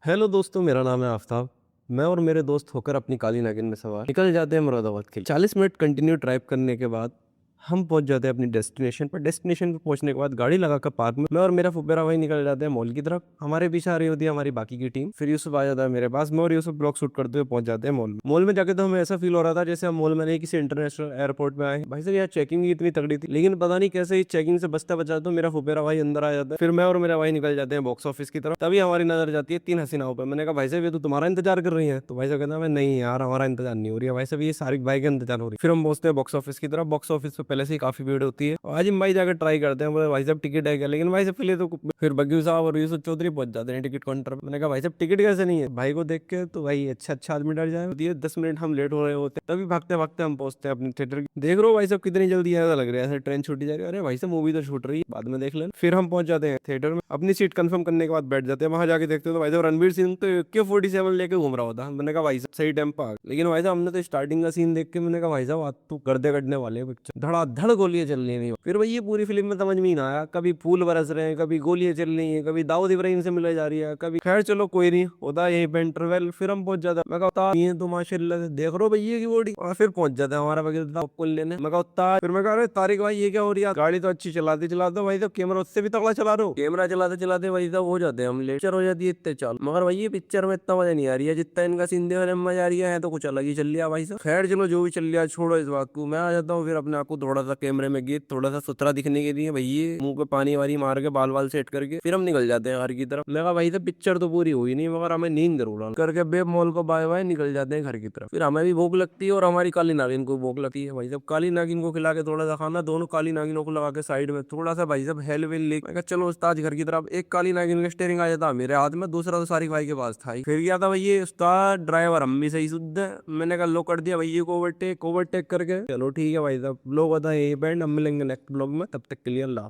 Hello दोस्तों, मेरा नाम है आफ्ताब। मैं और मेरे दोस्त होकर अपनी काली नागिन में सवार निकल जाते हैं मुरादाबाद के लिए। 40 मिनट कंटिन्यू ड्राइव करने के बाद हम पहुंच जाते हैं अपनी डेस्टिनेशन पर। डेस्टिनेशन पर पहुंचने के बाद गाड़ी लगाकर पार्क में मैं और मेरा फुब्बेरा भाई निकल जाते हैं मॉल की तरफ। हमारे पीछे आ रही होती है हमारी बाकी की टीम। फिर यूसुफ आ जाता है मेरे पास। मैं और यूसुफ ब्लॉग शूट करते हुए पहुंच जाते हैं मॉल में। मॉल में जाके तो हमें ऐसा फील हो रहा था जैसे हम मॉल में नहीं किसी इंटरनेशनल एयरपोर्ट में आए। भाई साहब यहाँ चेकिंग भी इतनी तगड़ी थी, लेकिन पता नहीं कैसे ही चेकिंग से बचता बचा तो मेरा फुब्बेरा भाई अंदर आ जाता है। फिर मैं और मेरा भाई निकल जाते हैं बॉक्स ऑफिस की तरफ। तभी हमारी नजर जाती है 3 हसीनाओं पर। मैंने कहा भाई साहब ये तो तुम्हारा इंतजार कर रही है। तो भाई साहब कहता है नहीं यार, हमारा इंतजार नहीं हो रही है भाई साहब, ये सारिक भाई का इंतजार हो रही है। फिर हम पहुंचते हैं बॉक्स ऑफिस की तरफ। बॉक्स ऑफिस पे पहले से ही काफी भीड़ होती है। आज हम भाई जाकर ट्राई करते हैं, बोले भाई साहब टिकट है क्या, लेकिन भाई साहब के लिए तो फिर बग्गू साहब और यूसुफ चौधरी पहुंच जाते हैं टिकट काउंटर पे। मैंने कहा भाई साहब टिकट कैसे नहीं है। भाई को देख के तो भाई अच्छा आदमी डर जाए। ये 10 मिनट हम लेट हो रहे होते हैं, तभी भागते भागते हम पहुंचते हैं अपने थिएटर। देख रहे हो भाई साहब कितनी जल्दी ऐसा लग रहा है, ऐसे ट्रेन छूटी जा रही है। अरे भाई साहब मूवी तो छूट रही है, बाद में देख लेना। फिर हम पहुंच जाते हैं थिएटर में। अपनी सीट कंफर्म करने के बाद बैठ जाते हैं। वहां जाके देखते हो तो भाई साहब रणवीर सिंह तो AK-47 लेके घूम रहा होता। मैंने कहा भाई साहब सही टाइम पर आ गए। लेकिन भाई साहब हमने तो स्टार्टिंग का सीन देख के मैंने कहा भाई साहब आज तो गर्दे कटने वाले हैं, पिक्चर धड़ाधड़ गोलियां चल रही नहीं। फिर भाई ये पूरी फिल्म में समझ में ही ना आया, कभी फूल बरस रहे हैं, कभी गोलियां चल रही हैं, कभी दाऊद इब्राहिम से मिलाई जा रही है, कभी खैर चलो कोई नहीं होता यही पे इंटरवल। फिर हम पहुंच जाते हैं। मैं कहा ये तो माशाल्लाह से देख रहे हो भैया की बॉडी। और फिर पहुंच जाता है हमारा वकील पॉपकॉर्न लेने। मैं कहा उस्ताद, फिर मैं कहा अरे तारिक भाई ये क्या हो रही है, गाड़ी तो अच्छी चलाते भाई साहब कैमरा उससे भी तगड़ा चला रहे हो। कैमरा चलाते चलाते भाई साहब हो जाते हैं हम लेट। पिक्चर हो जाती है इतने चाल, मगर भाई ये पिक्चर में इतना मजा नहीं आ रही है जितना इनका सीन देखने में मजा आ रही है तो कुछ अलग ही चल लिया भाई साहब। खैर चलो जो भी चल लिया छोड़ो इस बात को। मैं आ जाता हूँ फिर अपने आप को थोड़ा सा कैमरे में गिर थोड़ा सा सुथरा दिखने के लिए भैया मुंह पे पानी वारी मार के बाल वाल सेट करके फिर हम निकल जाते हैं घर की तरफ। मैं कहा भाई साहब पिक्चर तो पूरी हुई नहीं मगर हमें नींद जरूर आना करके बेब मॉल को बाय बाय निकल जाते हैं घर की तरफ। फिर हमें भी भूख लगती है और हमारी काली नागिन को भूख लगती है। भाई साहब काली नागिन को खिला के थोड़ा सा खाना, दोनों काली नागिनों को लगा के साइड में थोड़ा सा भाई साहब हेल वेल ले। मैं कहा चलो उस्ताद घर की तरफ। एक काली नागिन का स्टेयरिंग आ जाता मेरे हाथ में, दूसरा तो सारिक भाई के पास था ही। फिर क्या था भैया उस्ताद ड्राइवर हम भी सही शुद्ध है। मैंने कहा लो कर दिया भैया को ओवरटेक करके। चलो ठीक है भाई साहब, लोग होता है यही बैंड। हम मिलेंगे नेक्स्ट ब्लॉग में, तब तक के लिए अल्लाह।